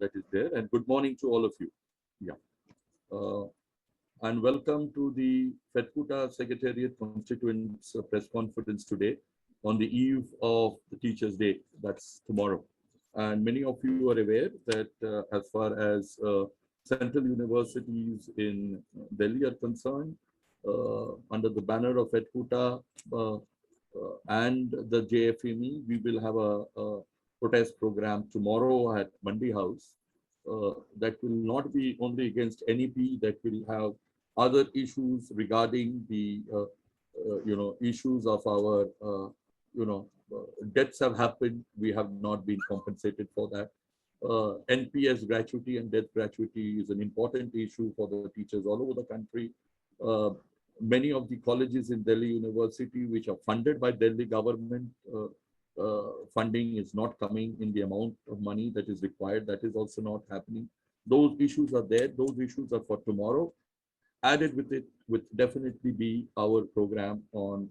that is there. And good morning to all of you. Yeah. And welcome to the FEDCUTA Secretariat Constituents press conference today on the eve of the Teachers' Day. That's tomorrow. And many of you are aware that as far as central universities in Delhi are concerned, under the banner of FEDCUTA and the JFME, we will have a protest program tomorrow at Mandi House that will not be only against NEP, that will have other issues regarding the issues of our deaths have happened. We have not been compensated for that. NPS gratuity and death gratuity is an important issue for the teachers all over the country. Many of the colleges in Delhi University, which are funded by Delhi government, funding is not coming in the amount of money that is required. That is also not happening. Those issues are there. Those issues are for tomorrow. Added with it would definitely be our program on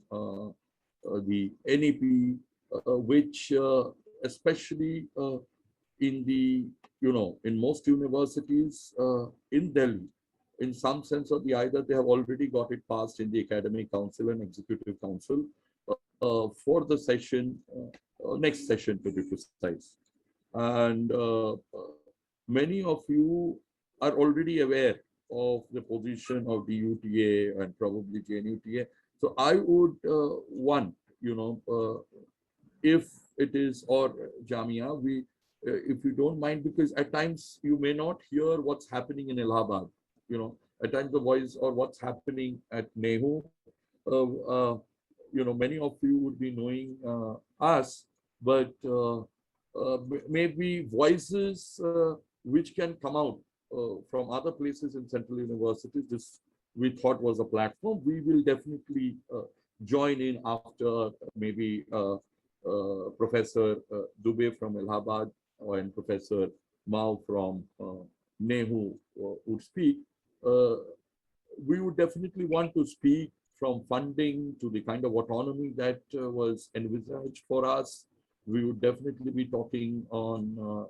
the NEP, which especially in the, in most universities in Delhi, in some sense or the other, they have already got it passed in the Academic Council and Executive Council for the session, next session to be precise. And many of you are already aware of the position of the DUTA and probably JNUTA. So I would want, if it is, or Jamia, if you don't mind, because at times you may not hear what's happening in Allahabad, at times the voice or what's happening at NEHU, many of you would be knowing us, but maybe voices which can come out from other places in central universities. This we thought was a platform. We will definitely join in after maybe Professor Dubey from Allahabad and Professor Mao from NEHU would speak. We would definitely want to speak from funding to the kind of autonomy that was envisaged for us. We would definitely be talking on,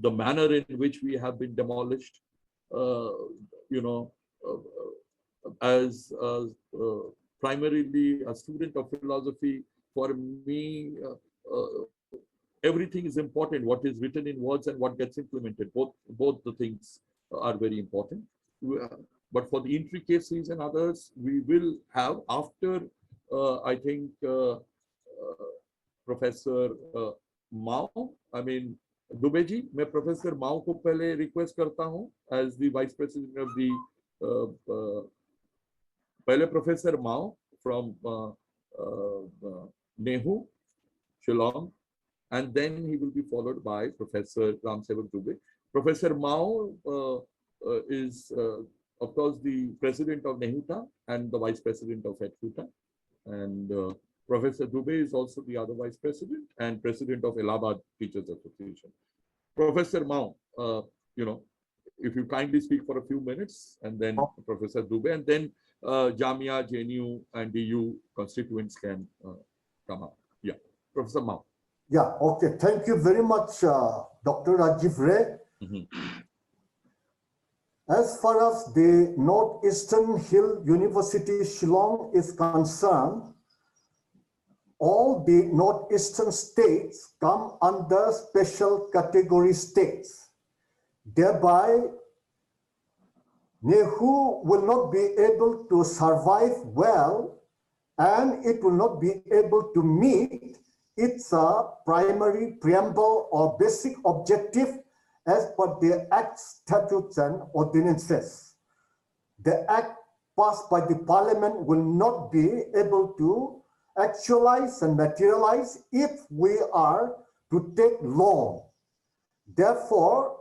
the manner in which we have been demolished. As primarily a student of philosophy, for me, everything is important. What is written in words and what gets implemented, both the things are very important. But for the intricacies and others, we will have after, I think, Professor Mao, Dubey ji, मैं Professor Mao को पहले request करता हूँ as the Vice President of the पहले Professor Mao from NEHU, Shillong, and then he will be followed by Professor Ramsevak Dubey. Professor Mao is, of course, the President of NEHUTA and the Vice President of FEDCUTA, and Professor Dubey is also the other Vice President and President of Allahabad Teachers Association. Professor Mao, if you kindly speak for a few minutes, and then Professor Dubey, and then Jamia, JNU, and DU constituents can come up. Yeah, Professor Mao. Yeah, okay. Thank you very much, Dr. Rajib Ray. As far as the Northeastern Hill University, Shillong is concerned, all the Northeastern states come under special category states. Thereby, NEHU will not be able to survive well, and it will not be able to meet its primary preamble or basic objective as per the Act, statutes, and ordinances. The Act passed by the Parliament will not be able to actualize and materialize if we are to take loan. Therefore,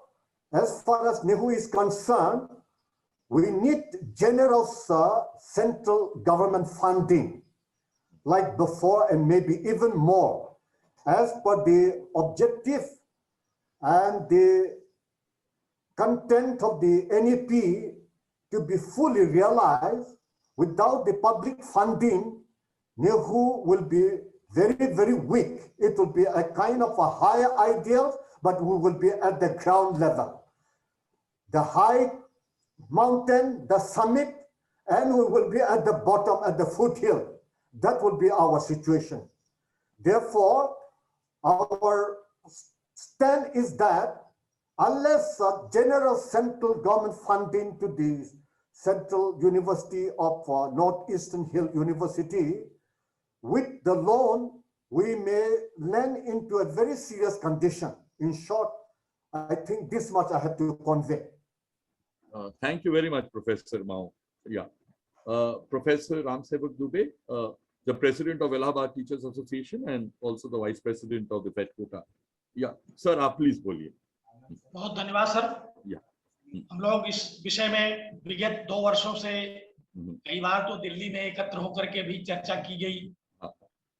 as far as NEHU is concerned, we need generous central government funding like before, and maybe even more, as per the objective and the content of the NEP to be fully realized. Without the public funding, NEHU will be very, very weak. It will be a kind of a higher ideal, but we will be at the ground level. The high mountain, the summit, and we will be at the bottom, at the foothill. That will be our situation. Therefore, our stand is that unless general central government funding to the Central University of Northeastern Hill University, with the loan, we may land into a very serious condition. In short, I think this much I have to convey. Thank you very much, Professor Mao. Yeah. Professor Ramsevak Dubey, the President of Allahabad Teachers Association and also the Vice President of the FEDCUTA. Yeah, sir, आप please बोलिए. बहुत धन्यवाद sir. Yeah. हम लोग इस विषय में विगत 2 वर्षों से कई बार तो दिल्ली में एकत्र होकर के भी चर्चा की गई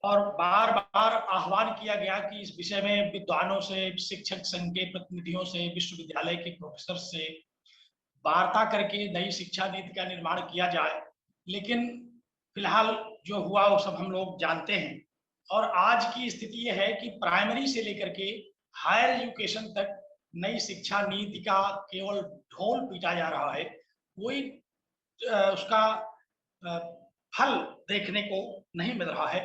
और बार-बार आह्वान किया गया कि इस विषय में विद्वानों से, शिक्षक संघ के प्रतिनिधियों से, विश्वविद्यालय के प्रोफेसर से वार्ता करके नई शिक्षा नीति का निर्माण किया जाए. लेकिन फिलहाल जो हुआ वो सब हम लोग जानते हैं और आज की स्थिति यह है कि प्राइमरी से लेकर के हायर एजुकेशन तक नई शिक्षा नीति का केवल ढोल पीटा जा रहा है. कोई उसका फल देखने को नहीं मिल रहा है.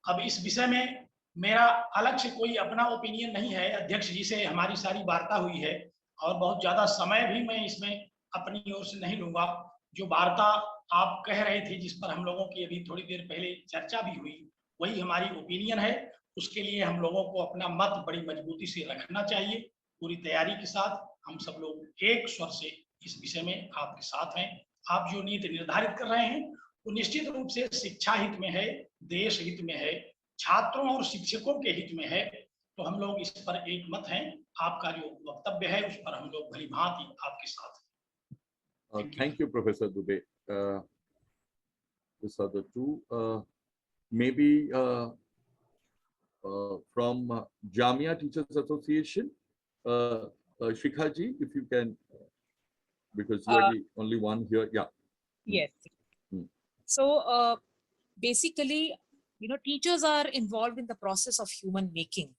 अब इस विषय में मेरा अलग से कोई अपना ओपिनियन नहीं है. अध्यक्ष जी से हमारी सारी वार्ता हुई है और बहुत ज्यादा समय भी मैं इसमें अपनी ओर से नहीं लूंगा. जो वार्ता आप कह रहे थे, जिस पर हम लोगों की अभी थोड़ी देर पहले चर्चा भी हुई, वही हमारी ओपिनियन है. उसके लिए हम लोगों को अपना मत बड़ी मजबूती से रखना चाहिए. पूरी तैयारी के साथ हम सब लोग एक स्वर से इस विषय में आपके साथ हैं. आप जो नीति निर्धारित कर रहे हैं वो निश्चित रूप से शिक्षा हित में है, देश हित में है, छात्रों और शिक्षकों के हित में है. तो हम लोग इस पर एक मत हैं. आपका जो वक्तव्य है उस पर हम लोग भली भांति आपके साथ हैं. Thank you, Professor Dubey. These are the two. Maybe from Jamia Teachers Association, Shikha ji, if you can, because you are the only one here. Yeah. Yes. So basically, teachers are involved in the process of human making.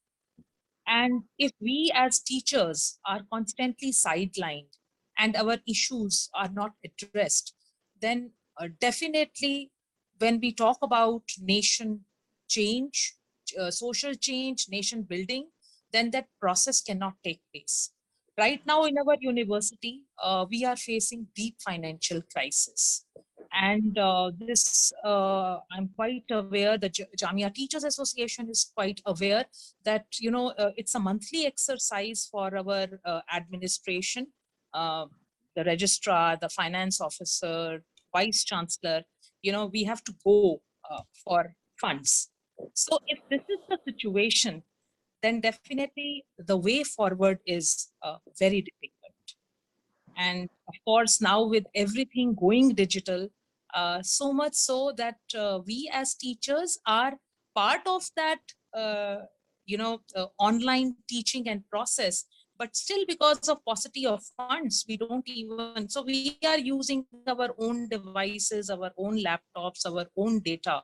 And if we as teachers are constantly sidelined and our issues are not addressed, then definitely when we talk about nation change, social change, nation building, then that process cannot take place. Right now in our university, we are facing deep financial crisis. And this, I'm quite aware, the Jamia Teachers Association is quite aware that, it's a monthly exercise for our administration, the registrar, the finance officer, vice chancellor, we have to go for funds. So if this is the situation, then definitely the way forward is very difficult. And of course, now with everything going digital, so much so that we as teachers are part of that, online teaching and process, but still because of paucity of funds, we don't even, so we are using our own devices, our own laptops, our own data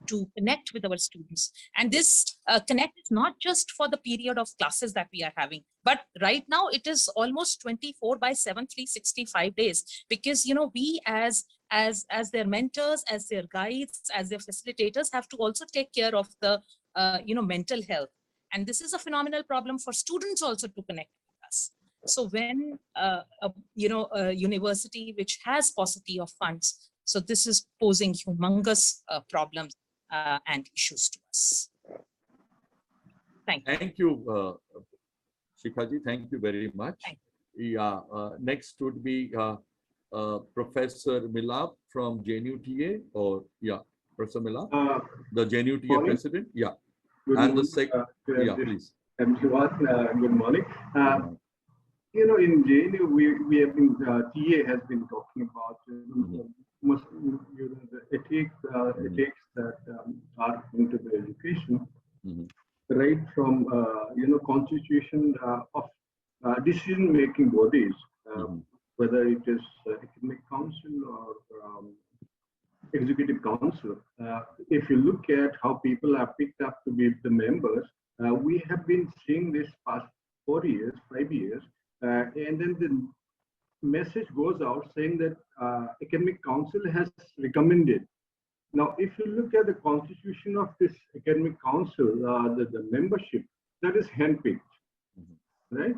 to connect with our students. And this connect is not just for the period of classes that we are having, but right now it is almost 24/7, 365 days, because, we as their mentors, as their guides, as their facilitators have to also take care of the, mental health. And this is a phenomenal problem for students also to connect with us. So when, a university which has paucity of funds, so this is posing humongous problems and issues to us. Thank you. Thank you, Shikha ji. Thank you very much. Yeah. Next would be Professor Milap from JNUTA, or Professor Milap, the JNUTA president. Yeah. Good and morning, the second, please. Good morning. In JNU, we have been, TA has been talking about the ethics that are into the education, right from constitution of decision-making bodies, whether it is academic council or executive council. If you look at how people are picked up to be the members, We have been seeing this past 4 years, 5 years, and then the message goes out saying that Academic Council has recommended. Now, if you look at the constitution of this Academic Council, the membership, that is handpicked, right?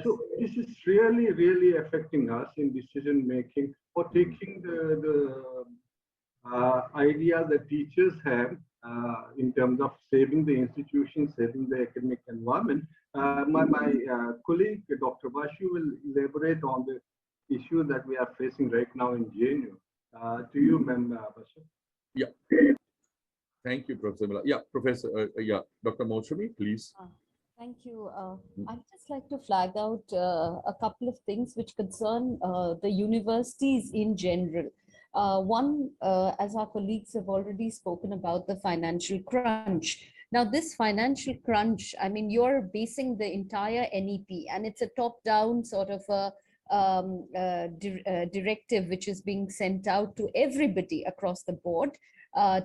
So this is really, really affecting us in decision making or taking the idea that teachers have in terms of saving the institution, saving the academic environment. My colleague, Dr. Basu, will elaborate on the issue that we are facing right now in JNU. To you, Ma'am Basu. Yeah. Thank you, Professor Milap. Yeah, Professor, Dr. Moushami, please. Thank you. I'd just like to flag out a couple of things which concern the universities in general. One, as our colleagues have already spoken about, the financial crunch. Now, this financial crunch, I mean, you're basing the entire NEP, and it's a top-down sort of a directive which is being sent out to everybody across the board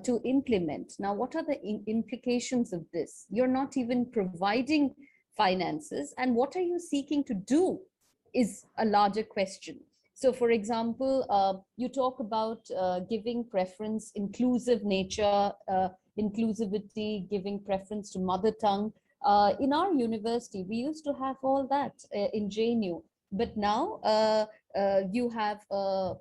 to implement. Now, what are the implications of this? You're not even providing finances, and what are you seeking to do is a larger question. So, for example, you talk about giving preference, inclusive nature, inclusivity, giving preference to mother tongue. In our university, we used to have all that in JNU, but now you have a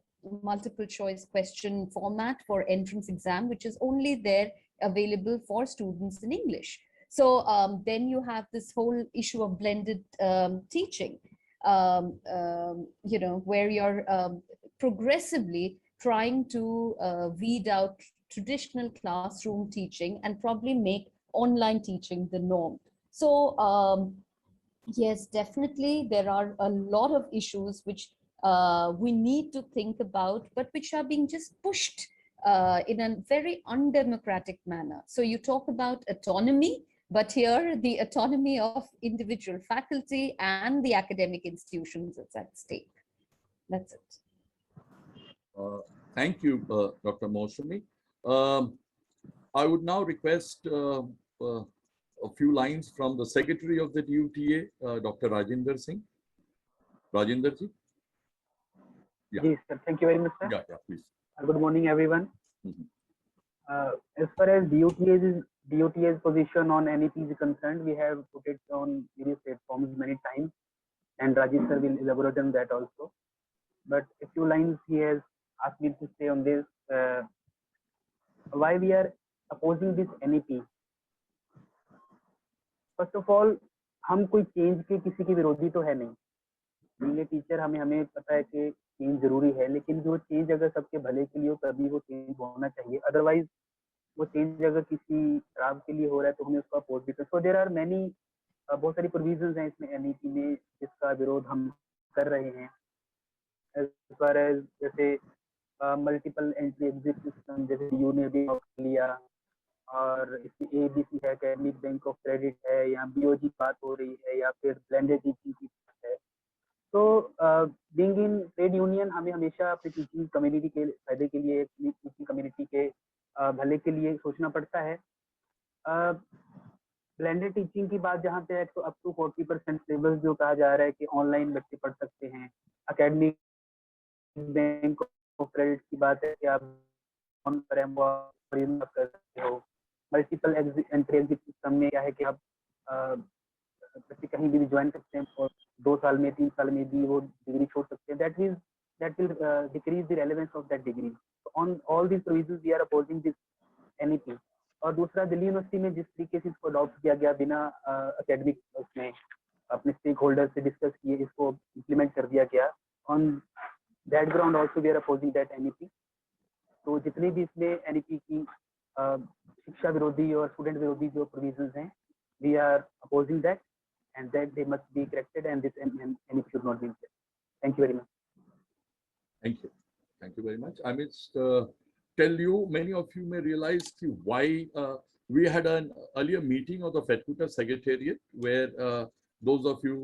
multiple choice question format for entrance exam, which is only there available for students in English. So then you have this whole issue of blended teaching, you know, where you're progressively trying to weed out traditional classroom teaching and probably make online teaching the norm. So yes, definitely there are a lot of issues which we need to think about, but which are being just pushed in a very undemocratic manner. So you talk about autonomy, but here the autonomy of individual faculty and the academic institutions is at stake. That's it. Thank you, Dr. Moushami. I would now request a few lines from the Secretary of the DUTA, Dr. Rajinder Singh. Rajinder ji? Yeah. Yes, sir. Thank you very much, sir. Yeah, please. Good morning, everyone. As far as DUTA's position on NEP is concerned, we have put it on various platforms many times, and Rajib sir will elaborate on that also. But a few lines he has asked me to say on this, why we are opposing this NEP. First of all, हम कोई change के किसी के विरोधी तो है नहीं. Being teacher हमें पता है कि चेंज जरूरी है, लेकिन जो चेंज अगर सबके भले के लिए हो तभी वो चेंज होना चाहिए. अदरवाइज वो चेंज अगर किसी खराब के लिए हो रहा है तो हमें उसका अपोज भी कर. सो देयर आर मैनी, बहुत सारी प्रोविजंस हैं इसमें NEP में जिसका विरोध हम कर रहे हैं. एज फार एज जैसे मल्टीपल एंट्री एग्जिट सिस्टम, जैसे यू ने भी लिया, और इसमें ABC है, एकेडमिक बैंक ऑफ क्रेडिट है, या BOG बात हो रही है, या फिर ब्लेंडेड टीचिंग की बात है. तो बीइंग इन ट्रेड यूनियन हमें हमेशा अपनी टीचिंग कम्युनिटी के फायदे के लिए, टीचिंग कम्युनिटी के भले के लिए सोचना पड़ता है. ब्लेंडेड टीचिंग की बात जहाँ पे है तो अप टू 40% सिलेबस जो कहा जा रहा है कि ऑनलाइन बच्चे पढ़ सकते हैं. एकेडमिक बैंक ऑफ क्रेडिट की बात है कि आप कर सकते हो. मल्टीपल एंट्री एग्जिट सिस्टम में क्या है कि आप बच्चे कहीं भी ज्वाइन सकते हैं और 2 साल में 3 साल में भी वो डिग्री छोड़ सकते हैं. that will decrease the relevance of that degree. So on all these provisions we are opposing this NEP. और दूसरा, दिल्ली यूनिवर्सिटी में जिस तरीके से इसको अडॉप्ट किया गया बिना एकेडमिक उसमें अपने स्टेक होल्डर से डिस्कस किए इसको इम्प्लीमेंट कर दिया गया. On that ground also we are opposing that NEP. तो जितने भी इसमें NEP की शिक्षा विरोधी और स्टूडेंट विरोधी जो प्रोविजंस हैं, we are opposing that and that they must be corrected, and this NEP should not be in place. Thank you very much. Thank you very much. I must tell you, many of you may realize why we had an earlier meeting of the FEDCUTA Secretariat, where those of you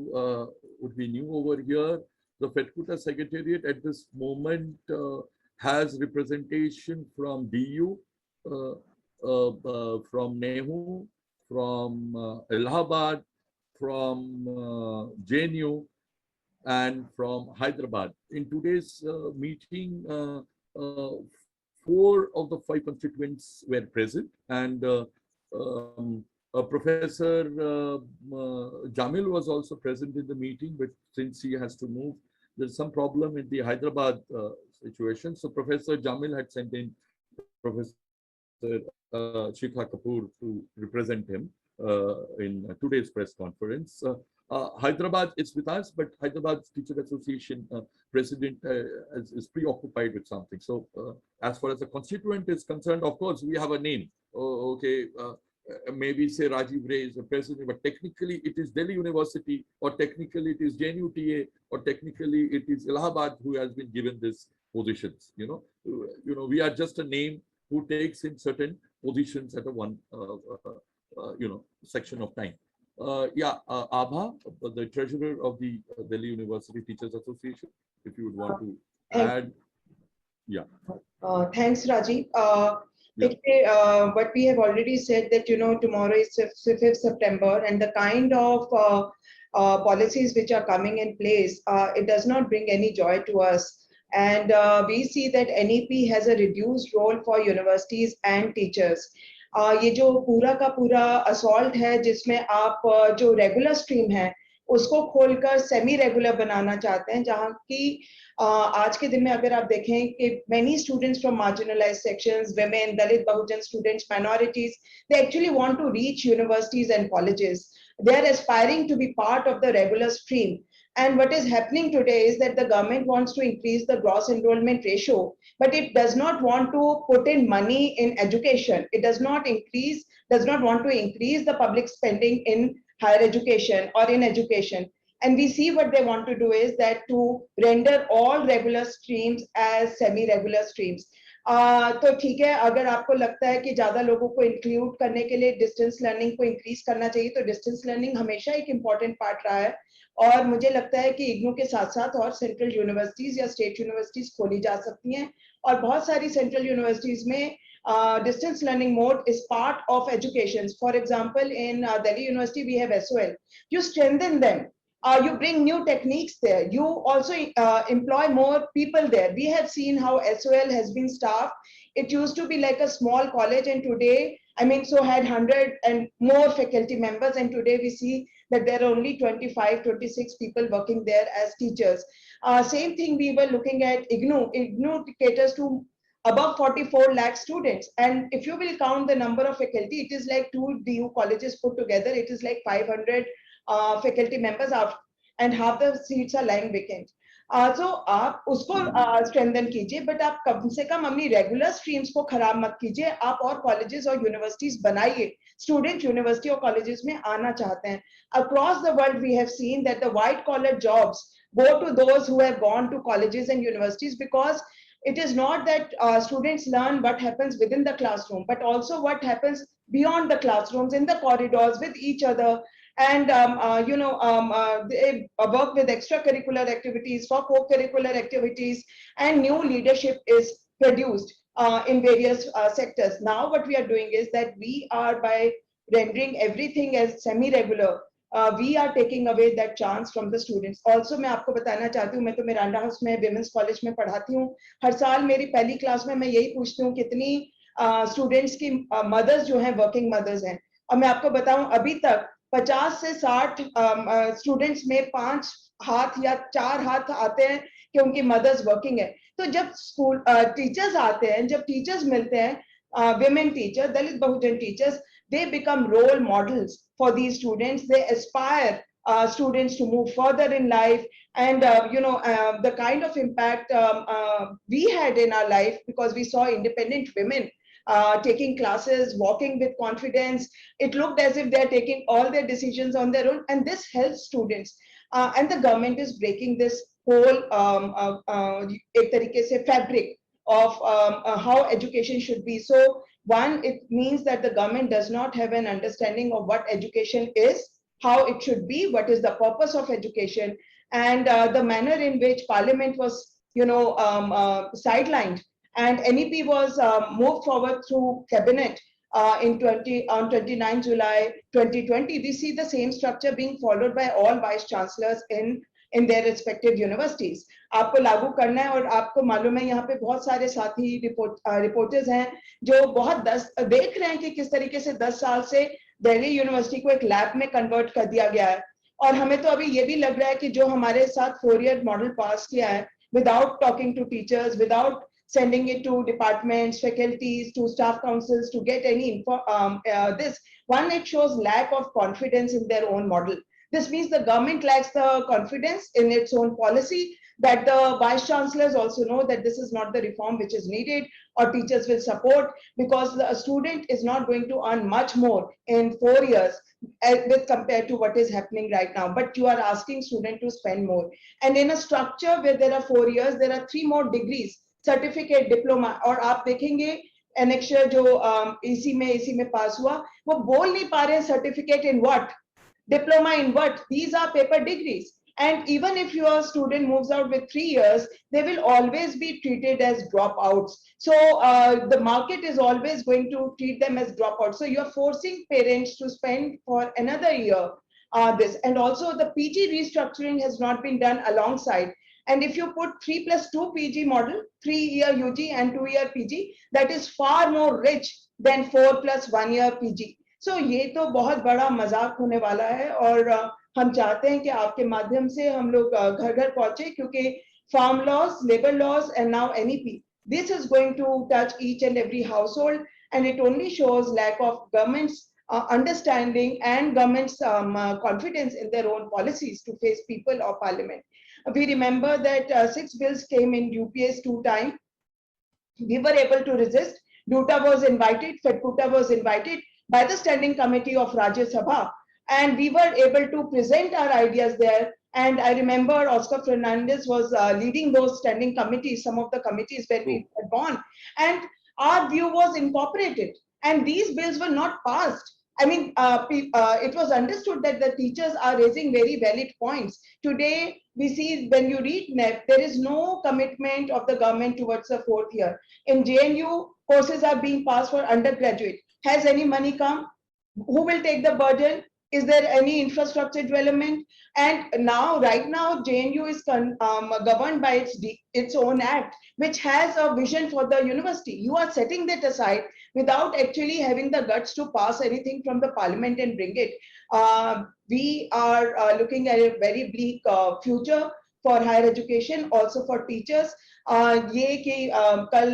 would be new over here. The FEDCUTA Secretariat at this moment has representation from DU, from NEHU, from Allahabad, from JNU, and from Hyderabad. In today's meeting, 4 of the 5 constituents were present, and Professor Jamil was also present in the meeting, but since he has to move, there's some problem in the Hyderabad situation. So Professor Jamil had sent in Professor Shikha Kapur to represent him in today's press conference. Hyderabad is with us, but Hyderabad Teacher Association president is preoccupied with something. So as far as the constituent is concerned, of course, we have a name. Oh, okay, maybe say Rajib Ray is the president, but technically it is Delhi University, or technically it is JNUTA, or technically it is Allahabad who has been given these positions. You know, we are just a name who takes in certain positions at a one, section of time. Abha, the treasurer of the Delhi University Teachers Association, if you would want to add. Yeah. Thanks, Rajiv. What we have already said that, tomorrow is 5th September, and the kind of policies which are coming in place, it does not bring any joy to us. And we see that NEP has a reduced role for universities and teachers. ये जो पूरा का पूरा assault है जिसमें आप जो regular stream है उसको खोलकर सेमी रेगुलर बनाना चाहते हैं, जहां की आज के दिन में अगर आप देखें कि many students from marginalized sections, women, Dalit, Bahujan students, minorities, they actually want to reach universities and colleges. They are aspiring to be part of the regular stream. And what is happening today is that the government wants to increase the gross enrollment ratio, but it does not want to put in money in education. It does not want to increase the public spending in higher education or in education. And we see what they want to do is that to render all regular streams as semi-regular streams. तो ठीक है, अगर आपको लगता है कि ज्यादा लोगों को इंक्लूड करने के लिए डिस्टेंस लर्निंग को इंक्रीज करना चाहिए, तो डिस्टेंस लर्निंग हमेशा एक इम्पॉर्टेंट पार्ट रहा है, और मुझे लगता है कि इग्नू के साथ साथ और सेंट्रल यूनिवर्सिटीज या स्टेट यूनिवर्सिटीज खोली जा सकती हैं, और बहुत सारी सेंट्रल यूनिवर्सिटीज में distance learning mode is part of education. For example, in Delhi University we have SOL. You strengthen them. You bring new techniques there. You also employ more people there. We have seen how SOL has been staffed. It used to be like a small college, and today, so had 100 and more faculty members, and today we see that there are only 25, 26 people working there as teachers. Same thing we were looking at IGNU. IGNU caters to above 44 lakh students, and if you will count the number of faculty, it is like 2 DU colleges put together. It is like 500 faculty members, and half the seats are lying vacant. So आप उसको strengthen कीजिए, but आप कम से कम अपनी regular streams को खराब मत कीजिए. आप और colleges और universities बनाइए. Student university और colleges में आना चाहते हैं. Across the world we have seen that the white collar jobs go to those who have gone to colleges and universities, because it is not that students learn what happens within the classroom, but also what happens beyond the classrooms, in the corridors, with each other. And they work with extracurricular activities, for co-curricular activities, and new leadership is produced in various sectors. Now what we are doing is that we are, by rendering everything as semi-regular, we are taking away that chance from the students. Also मैं आपको बताना चाहती हूँ, मैं तो Miranda house में women's college में पढ़ाती हूँ. हर साल मेरी पहली क्लास में मैं यही पूछती हूँ कितनी स्टूडेंट्स की मदर्स जो हैं वर्किंग मदर्स हैं, और मैं आपको बताऊं अभी तक 50 से 60 स्टूडेंट्स में 5 हाथ या 4 हाथ आते हैं कि उनकी मदर्स वर्किंग है. तो जब स्कूल टीचर्स आते हैं, जब टीचर्स मिलते हैं, women teachers, Dalit Bahujan teachers, they become role models for these students. They aspire students to move further in life, and the kind of impact we had in our life, because we saw independent women taking classes, walking with confidence. It looked as if they're taking all their decisions on their own, and this helps students. And the government is breaking this whole ek tarike se fabric of how education should be. So one, it means that the government does not have an understanding of what education is, how it should be, what is the purpose of education, and the manner in which parliament was sidelined and NEP was moved forward through cabinet. on 29 July 2020, we see the same structure being followed by all vice chancellors in their respective universities. आपको लागू करना है और आपको मालूम है यहाँ पे बहुत सारे साथी रिपोर्टर्स हैं जो बहुत देख रहे हैं कि किस तरीके से 10 साल से दिल्ली यूनिवर्सिटी को एक लैब में कन्वर्ट कर दिया गया है और हमें तो अभी ये भी लग रहा है कि जो हमारे साथ 4-year मॉडल पास किया है without talking to teachers, without sending it to departments, faculties, to staff councils to get any info, it shows lack of confidence in their own model. This means the government lacks the confidence in its own policy, that the vice chancellors also know that this is not the reform which is needed or teachers will support, because the student is not going to earn much more in 4 years with compared to what is happening right now. But you are asking student to spend more. And in a structure where there are 4 years, there are 3 more degrees, certificate, diploma, और आप देखेंगे annexure जो इसी में पास हुआ, वो बोल नहीं पा रहे certificate in what, diploma in what. These are paper degrees. And even if your student moves out with 3 years, they will always be treated as dropouts. So the market is always going to treat them as dropouts. So you're forcing parents to spend for another year this. And also the PG restructuring has not been done alongside. And if you put 3+2 PG model, 3-year UG and 2-year PG, that is far more rich than 4+1 year PG. So ये तो बहुत बड़ा मजाक होने वाला है और हम चाहते हैं कि आपके माध्यम से हम लोग घर घर पहुंचे, क्योंकि farm laws, labor laws, and now NEP, this is going to touch each and every household, and it only shows lack of government's understanding and government's confidence in their own policies to face people or parliament. We remember that 6 bills came in UPS 2 times. We were able to resist. DUTA was invited, FEDCUTA was invited by the standing committee of Rajya Sabha, and we were able to present our ideas there. And I remember Oscar Fernandez was leading those standing committees, some of the committees where we had gone, and our view was incorporated, and these bills were not passed. I mean, it was understood that the teachers are raising very valid points. Today, we see when you read NEP, there is no commitment of the government towards the 4th year. In JNU, courses are being passed for undergraduate. Has any money come? Who will take the burden? Is there any infrastructure development? And now, right now, JNU is governed by its own act, which has a vision for the university. You are setting that aside without actually having the guts to pass anything from the parliament and bring it. We are looking at a very bleak future for higher education, also for teachers. ये कि कल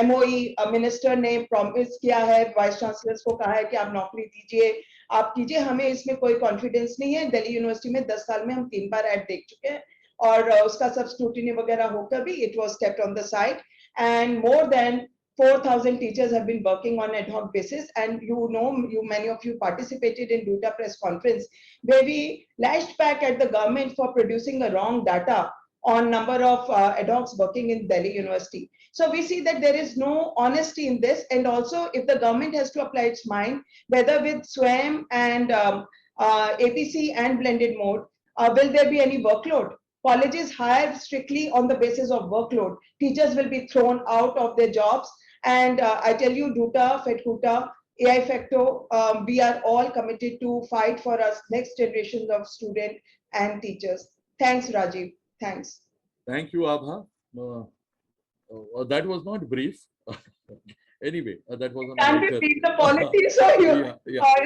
MOE minister ने promise किया है, vice chancellors को कहा है कि आप नौकरी दीजिए, आप कीजिए, हमें इसमें कोई कॉन्फिडेंस नहीं है. दिल्ली यूनिवर्सिटी में 10 साल में हम 3 बार ऐड देख चुके हैं और उसका सब स्क्रूटिनी वगैरह होकर भी it was kept on the side, and more than 4,000 teachers have been working on ad hoc basis. And many of you participated in DUTA press conference where we lashed back at the government for producing a wrong data on number of ad hocs working in Delhi University. So we see that there is no honesty in this. And also, if the government has to apply its mind, whether with SWAYAM and APC and blended mode, will there be any workload? Colleges hire strictly on the basis of workload. Teachers will be thrown out of their jobs. And I tell you, DUTA, FEDCUTA, AI Facto, we are all committed to fight for us next generations of students and teachers. Thanks, Rajiv. Thanks. Thank you, Abha. That was not brief. Anyway, that was Can't be brief. The policies of you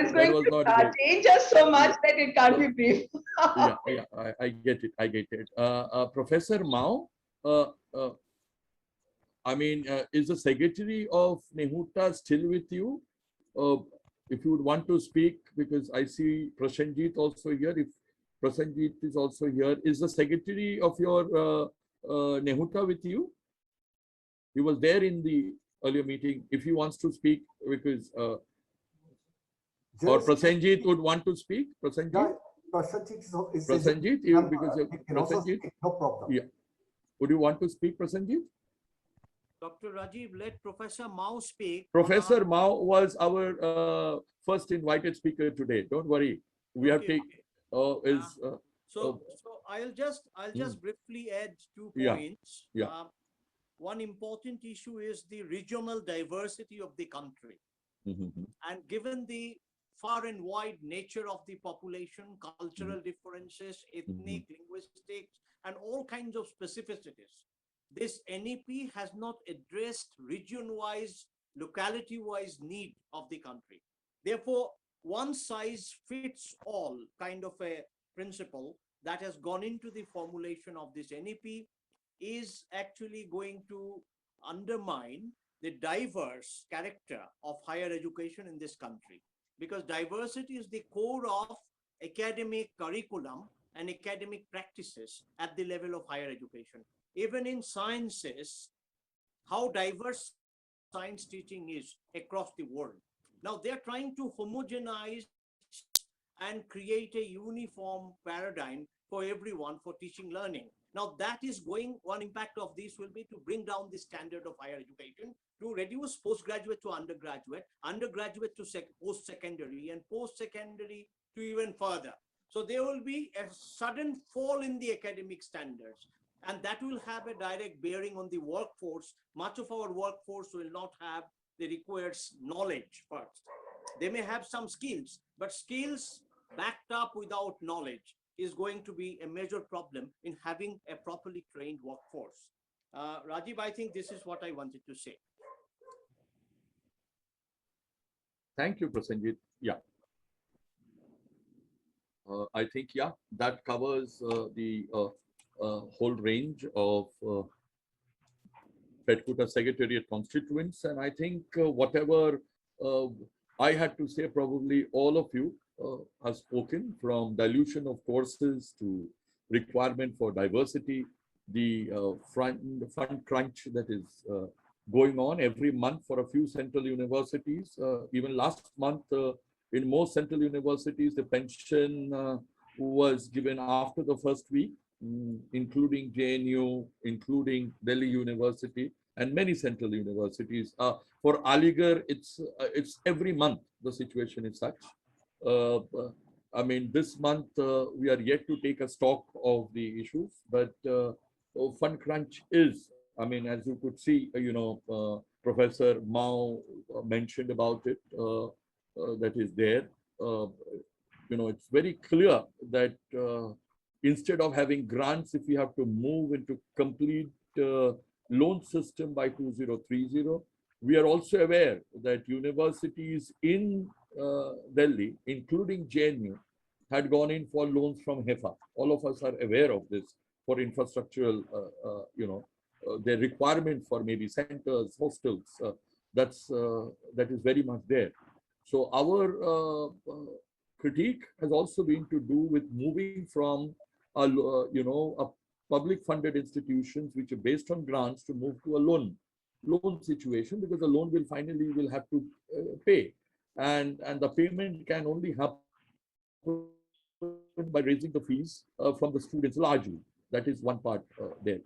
is going to change us so much that it can't be brief. I get it. I get it. Professor Mao, I mean, is the secretary of NEHUTA still with you? If you would want to speak, because I see Prasenjit also here. If Prasenjit is also here, is the secretary of your NEHUTA with you? He was there in the earlier meeting. If he wants to speak, because or Prasenjit would want to speak. Prasenjit? Yeah, Prasenjit is Prasenjit, because Prasenjit, no problem. Yeah. Would you want to speak, Prasenjit? Dr. Rajib, let Professor Mao speak. Professor Mao was our first invited speaker today. Don't worry. We have taken. So I'll just briefly add 2 points. Yeah. One important issue is the regional diversity of the country. And given the far and wide nature of the population, cultural differences, ethnic, linguistics, and all kinds of specificities, this NEP has not addressed region-wise, locality-wise need of the country. Therefore, one size fits all kind of a principle that has gone into the formulation of this NEP is actually going to undermine the diverse character of higher education in this country, because diversity is the core of academic curriculum and academic practices at the level of higher education. Even in sciences, how diverse science teaching is across the world. Now they're trying to homogenize and create a uniform paradigm for everyone for teaching learning. Now that is going, one impact of this will be to bring down the standard of higher education, to reduce postgraduate to undergraduate, undergraduate to post-secondary, and post-secondary to even further. So there will be a sudden fall in the academic standards, and that will have a direct bearing on the workforce. Much of our workforce will not have the required knowledge first. They may have some skills, but skills backed up without knowledge is going to be a major problem in having a properly trained workforce. Rajib, I think this is what I wanted to say. Thank you, Prasenjit. Yeah. I think, yeah, that covers the whole range of FEDCUTA Secretariat constituents. And I think whatever I had to say, probably all of you have spoken, from dilution of courses to requirement for diversity, the fund crunch that is going on every month for a few central universities. Even last month, in most central universities, the pension was given after the first week, including JNU, including Delhi University, and many central universities. For Aligarh, it's every month the situation is such. I mean, this month we are yet to take a stock of the issues, but fund crunch is, I mean, as you could see, Professor Mao mentioned about it, that is there. It's very clear that instead of having grants, if we have to move into complete loan system by 2030, we are also aware that universities in Delhi, including JNU, had gone in for loans from HEFA. All of us are aware of this for infrastructural, the requirement for maybe centers, hostels. That is very much there. So our critique has also been to do with moving from a public funded institutions which are based on grants to move to a loan situation, because the loan will have to pay, and the payment can only happen by raising the fees from the students largely. That is one part there.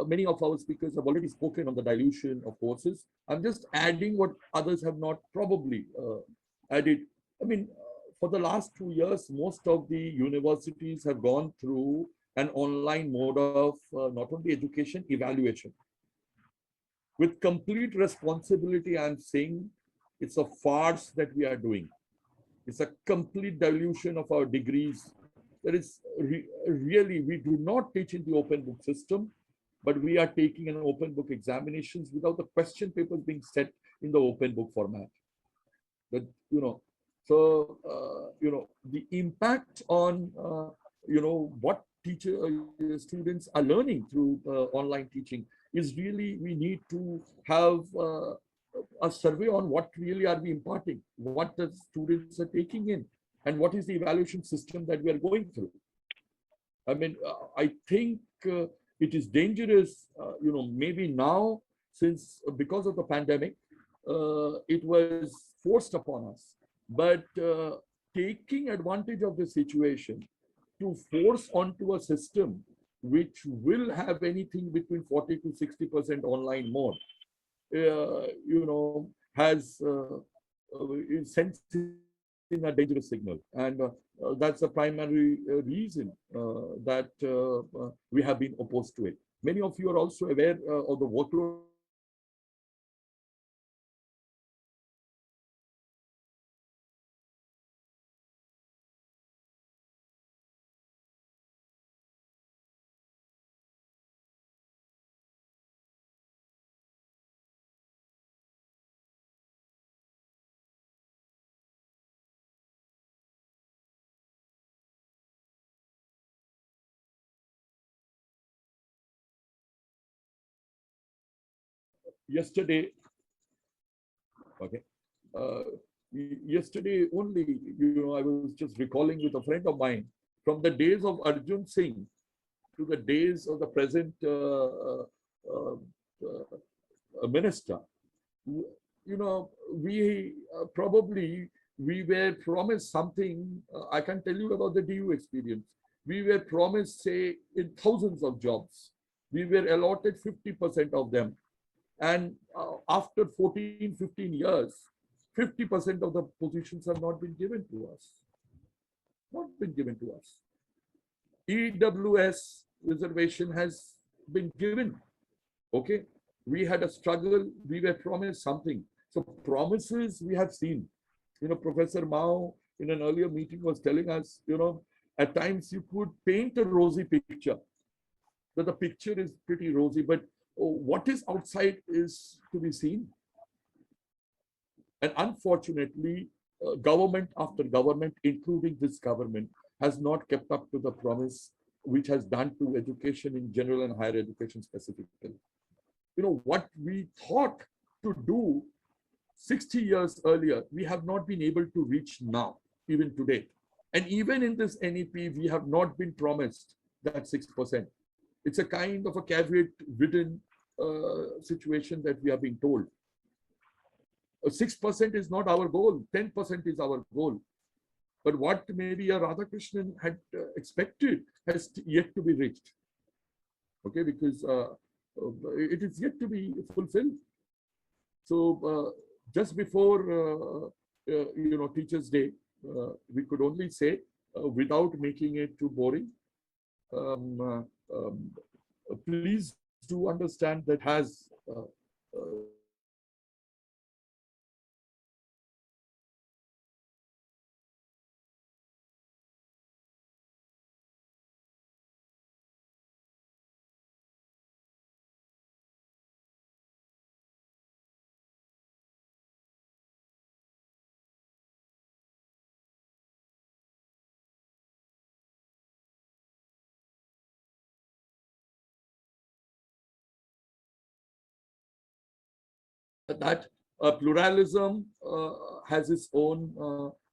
Many of our speakers have already spoken on the dilution of courses. I'm just adding what others have not probably added. I mean, for the last 2 years, most of the universities have gone through an online mode of not only education, evaluation. With complete responsibility, I'm saying it's a farce that we are doing. It's a complete dilution of our degrees. There is really, we do not teach in the open book system, but we are taking an open book examinations without the question papers being set in the open book format. But, so, the impact on, what students are learning through online teaching is really, we need to have a survey on what really are we imparting, what the students are taking in, and what is the evaluation system that we are going through. I mean, I think it is dangerous, maybe now, since because of the pandemic, it was forced upon us. But taking advantage of the situation to force onto a system which will have anything between 40 to 60% online mode, has sent in a dangerous signal. And that's the primary reason that we have been opposed to it. Many of you are also aware of the workload yesterday, okay, yesterday only, I was just recalling with a friend of mine, from the days of Arjun Singh to the days of the present minister, we probably, we were promised something. I can tell you about the DU experience. We were promised, say, in thousands of jobs. We were allotted 50% of them. And after 14, 15 years, 50% of the positions have not been given to us. Not been given to us. EWS reservation has been given. Okay. We had a struggle. We were promised something. So promises we have seen. Professor Mao in an earlier meeting was telling us, at times you could paint a rosy picture. So the picture is pretty rosy, but what is outside is to be seen. And unfortunately, government after government, including this government, has not kept up to the promise which has done to education in general and higher education specifically. What we thought to do 60 years earlier, we have not been able to reach now, even today. And even in this NEP, we have not been promised that 6%. It's a kind of a caveat-ridden situation that we are being told. 6% is not our goal, 10% is our goal. But what maybe a Radhakrishnan had expected has yet to be reached. Okay, because it is yet to be fulfilled. So just before, Teachers' Day, we could only say, without making it too boring, please do understand that has that pluralism has its own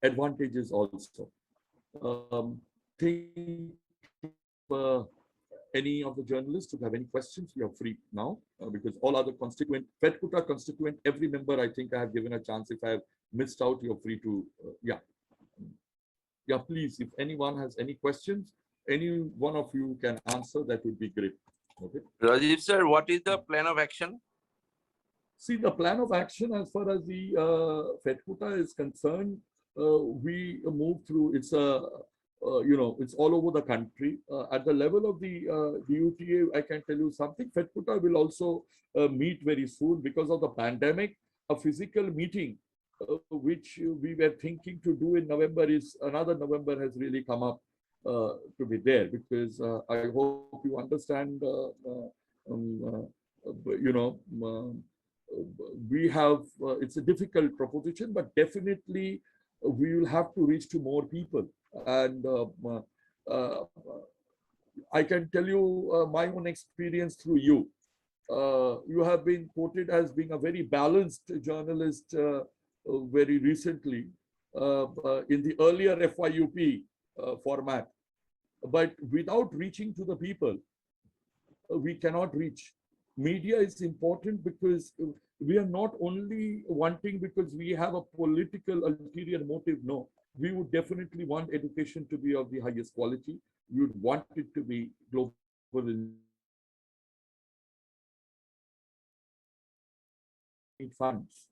advantages also. Think any of the journalists who have any questions, we are free now, because all other constituent, FEDCUTA constituent, every member, I think I have given a chance. If I have missed out, you're free to, yeah, please, if anyone has any questions, any one of you can answer, that would be great. Okay. Rajib sir, what is the plan of action? See, the plan of action as far as the FEDCUTA is concerned, we move through, it's it's all over the country. At the level of the DUTA, I can tell you something, FEDCUTA will also meet very soon because of the pandemic. A physical meeting, which we were thinking to do in November, is another November has really come up to be there, because I hope you understand, we have, it's a difficult proposition, but definitely we will have to reach to more people. And I can tell you my own experience through you. You have been quoted as being a very balanced journalist very recently in the earlier FYUP format. But without reaching to the people, we cannot reach. Media is important because we are not only wanting because we have a political ulterior motive. No, we would definitely want education to be of the highest quality. We would want it to be global in funds.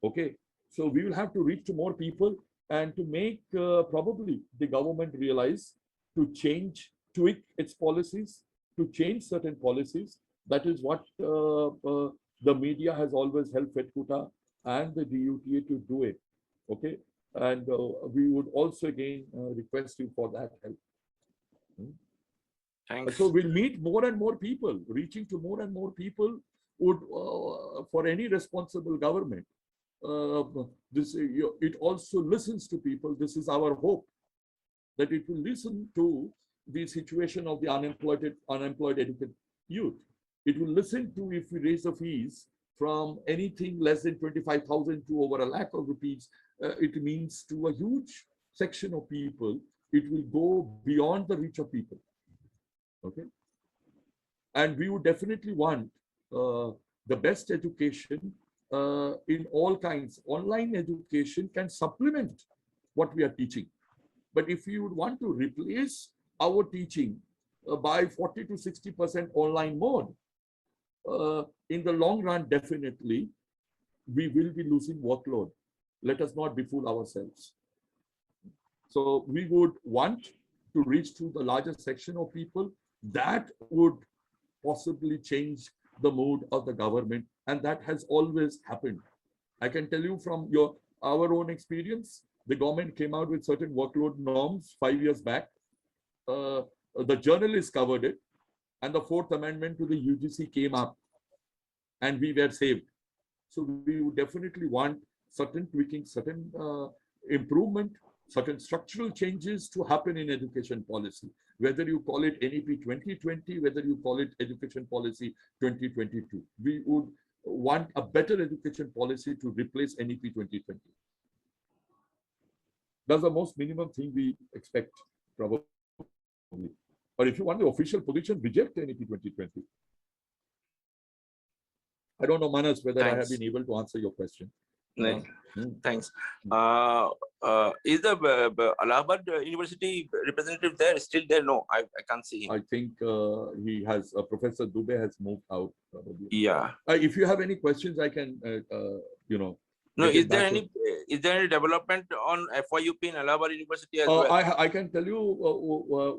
Okay, so we will have to reach to more people and to make probably the government realize to change, tweak its policies, to change certain policies. That is what the media has always helped FEDCUTA and the DUTA to do it. Okay, and we would also again request you for that help. Thanks. So we'll meet more and more people. Reaching to more and more people would, for any responsible government, it also listens to people. This is our hope, that it will listen to the situation of the unemployed educated youth. It will listen to, if we raise the fees from anything less than 25,000 to over 1 lakh of rupees, it means to a huge section of people, it will go beyond the reach of people. Okay. And we would definitely want the best education in all kinds. Online education can supplement what we are teaching. But if you would want to replace our teaching by 40 to 60% online mode, in the long run, definitely, we will be losing workload. Let us not befool ourselves. So we would want to reach to the largest section of people. That would possibly change the mood of the government, and that has always happened. I can tell you from our own experience, the government came out with certain workload norms 5 years back. The journalists covered it, and the 4th Amendment to the UGC came up, and we were saved. So we would definitely want certain tweaking, certain improvement, certain structural changes to happen in education policy, whether you call it NEP 2020, whether you call it education policy 2022. We would want a better education policy to replace NEP 2020. That's the most minimum thing we expect, probably. But if you want the official position, reject NEP 2020. I don't know, Manas, whether I have been able to answer your question. Thanks. Is the Allahabad University representative there? Still there? No, I can't see him. I think he has, Professor Dubey has moved out. Probably. Yeah. If you have any questions, I can, No, is there any development on FYUP in Allahabad University as well? I can tell you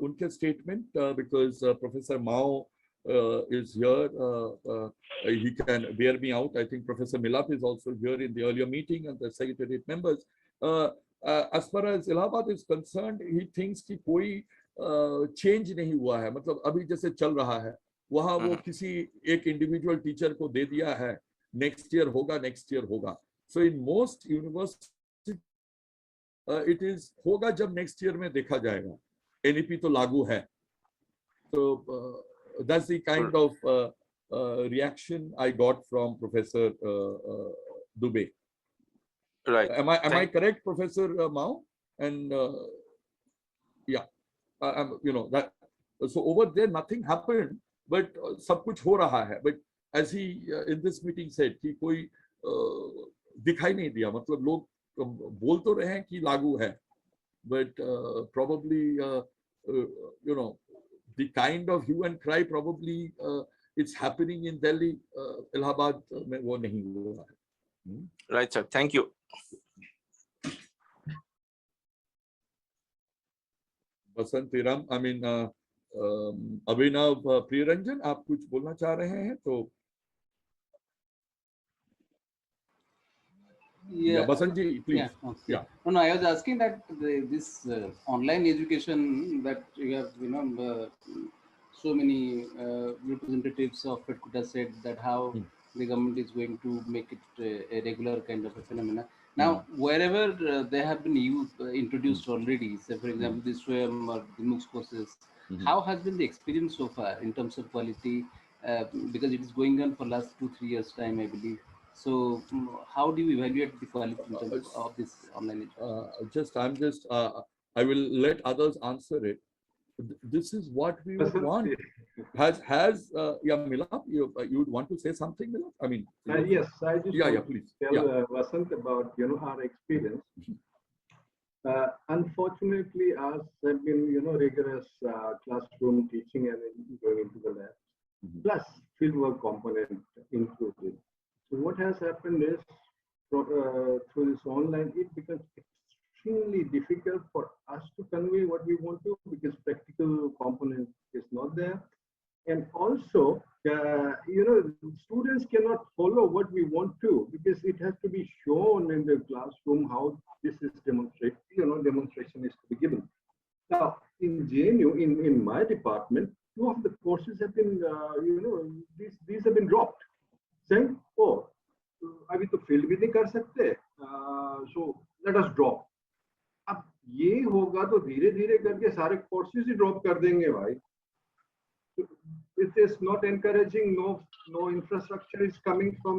Unke's statement because Professor Mao is here. He can bear me out. I think Professor Milap is also here in the earlier meeting, and the secretariat members. As far as Allahabad is concerned, he thinks कि कोई change नहीं हुआ है. मतलब अभी जैसे चल रहा है, वहाँ वो किसी एक individual teacher को दे दिया है. Next year होगा. So in most universities, it is होगा जब next year में देखा जाएगा. NEP तो लागू है. So that's the kind of reaction I got from Professor Dubey. Right. Am I correct, Professor Mao? And yeah, that. So over there nothing happened, but सब कुछ हो रहा है. But as he in this meeting said कि कोई दिखाई नहीं दिया. मतलब लोग बोल तो रहे हैं कि लागू है, but probably the kind of hue and cry probably it's happening in Delhi. Allahabad में वो नहीं हुआ है. Right, sir. Thank you. Basantiram, I mean, Abhinav Priyaranjan, आप कुछ बोलना चाह रहे हैं तो? Yeah, Basanji, please. Yeah, okay. Yeah. No, I was asking that this online education that you have, so many representatives of FEDCUTA said that how the government is going to make it a regular kind of a phenomena. Now, wherever they have been introduced already, say for example, the SWAYAM or the MOOCs courses, how has been the experience so far in terms of quality? Because it is going on for last 2-3 years time, I believe. So, how do you evaluate the quality in terms of this online education? I will let others answer it. This is what we would want. Milap, you would want to say something, Milap? I mean, yes, I just please tell Vasant about our experience. Unfortunately, us have been rigorous classroom teaching and going into the lab, plus fieldwork component included. So what has happened is through this online, it becomes extremely difficult for us to convey what we want to, because practical component is not there. And also, students cannot follow what we want to, because it has to be shown in the classroom how this is demonstrated, demonstration is to be given. Now, in JNU, in my department, 2 of the courses have been, these have been dropped. Saying, oh, अभी तो field भी नहीं कर सकते, so let us drop. अब ये होगा तो धीरे धीरे करके सारे courses ही drop कर देंगे भाई. it is not encouraging. No infrastructure is coming from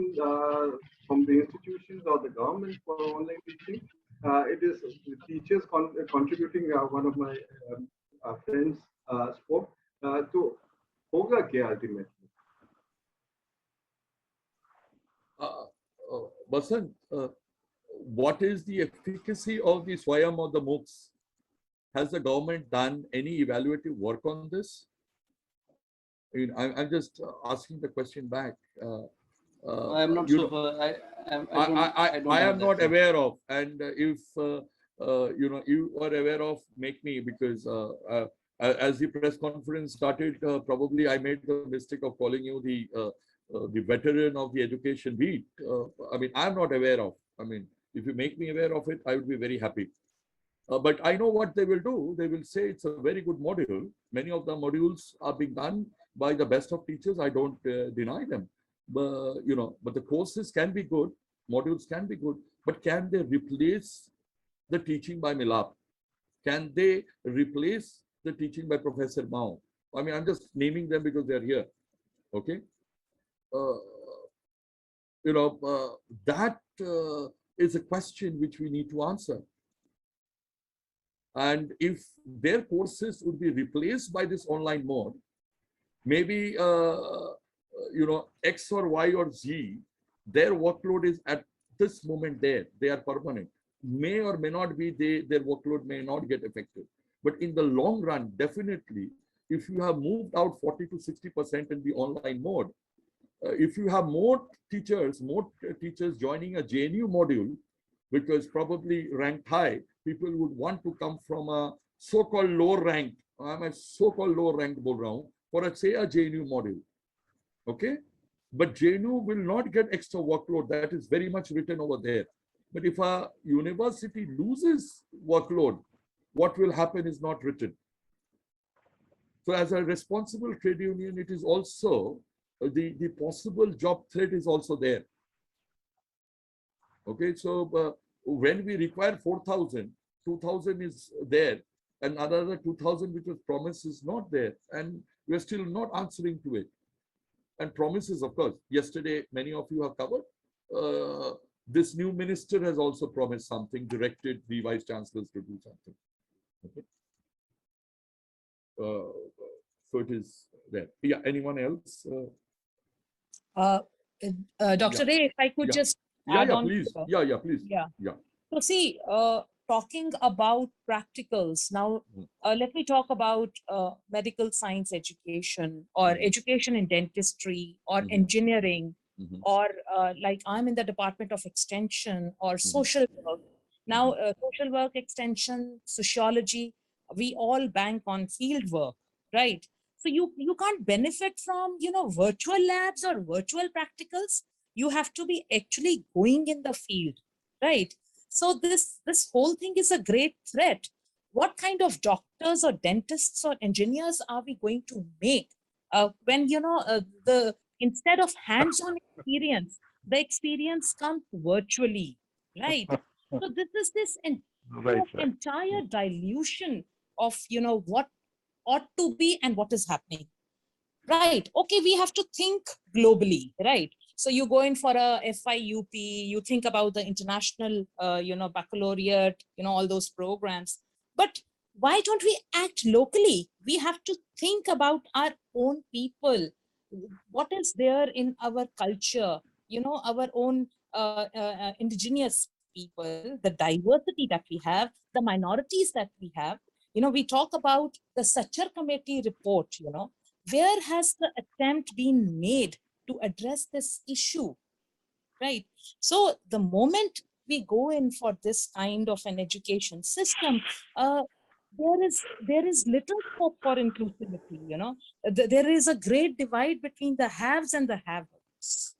the institutions or the government for online teaching. It is the teachers contributing. One of my friends spoke to hoga kya ultimately. Basant, what is the efficacy of the Swayam or the MOOCs? Has the government done any evaluative work on this? I mean, I'm just asking the question back. I'm not sure. I am not aware of, and if you are aware of, make me, because as the press conference started, probably I made the mistake of calling you the veteran of the education beat. I mean, I'm not aware of. I mean, if you make me aware of it, I would be very happy. But I know what they will do. They will say it's a very good module. Many of the modules are being done by the best of teachers. I don't deny them. But but the courses can be good, modules can be good. But can they replace the teaching by Milap? Can they replace the teaching by Professor Mao? I mean, I'm just naming them because they're here. Okay. That is a question which we need to answer. And if their courses would be replaced by this online mode, maybe X or Y or Z, their workload is at this moment there. They are permanent. May or may not be, their workload may not get affected. But in the long run, definitely, if you have moved out 40 to 60% in the online mode, if you have more teachers joining a JNU module, which was probably ranked high, people would want to come from a so-called low ranked, I'm a so-called low ranked bol raha hu, for say a JNU module. Okay? But JNU will not get extra workload. That is very much written over there. But if a university loses workload, what will happen is not written. So as a responsible trade union, it is also the possible job threat is also there. Okay, so when we require 4,000, 2,000 is there, and another 2,000 which was promised is not there, and we're still not answering to it. And promises, of course, yesterday many of you have covered. This new minister has also promised something, directed the vice chancellors to do something. Okay. So it is there. Yeah, anyone else? Dr. Ray, if I could just add on. Please. Please. Yeah. So see, talking about practicals, now let me talk about medical science education or education in dentistry or engineering, or like I'm in the Department of Extension or social work. Now, social work, extension, sociology, we all bank on field work, right? So you can't benefit from, virtual labs or virtual practicals. You have to be actually going in the field, right? So this whole thing is a great threat. What kind of doctors or dentists or engineers are we going to make when, instead of hands-on experience, the experience comes virtually, right? So this entire dilution of, what ought to be and what is happening. Right. Okay, we have to think globally, right? So you go in for a FIUP, you think about the international, baccalaureate, all those programs. But why don't we act locally? We have to think about our own people. What is there in our culture, our own indigenous people, the diversity that we have, the minorities that we have. We talk about the Sachar Committee report, where has the attempt been made to address this issue, right? So the moment we go in for this kind of an education system, there is little hope for inclusivity, There is a great divide between the haves and the have-nots.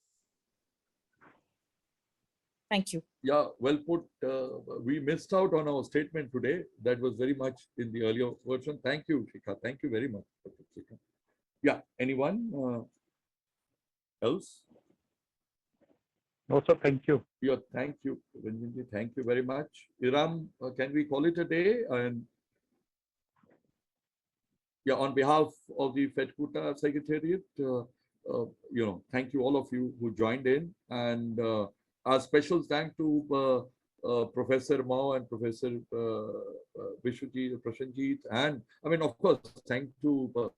Thank you. Yeah, well put. We missed out on our statement today. That was very much in the earlier version. Thank you, Shikha. Thank you very much, Shikha. Yeah, anyone else? No, sir, thank you. Yeah, thank you, Rajinder. Thank you very much. Iram, can we call it a day? And yeah, on behalf of the FEDCUTA Secretariat, thank you all of you who joined in, and our special thank to Professor Mao and Professor Vishwajit, Prasenjit, and I mean, of course, thank to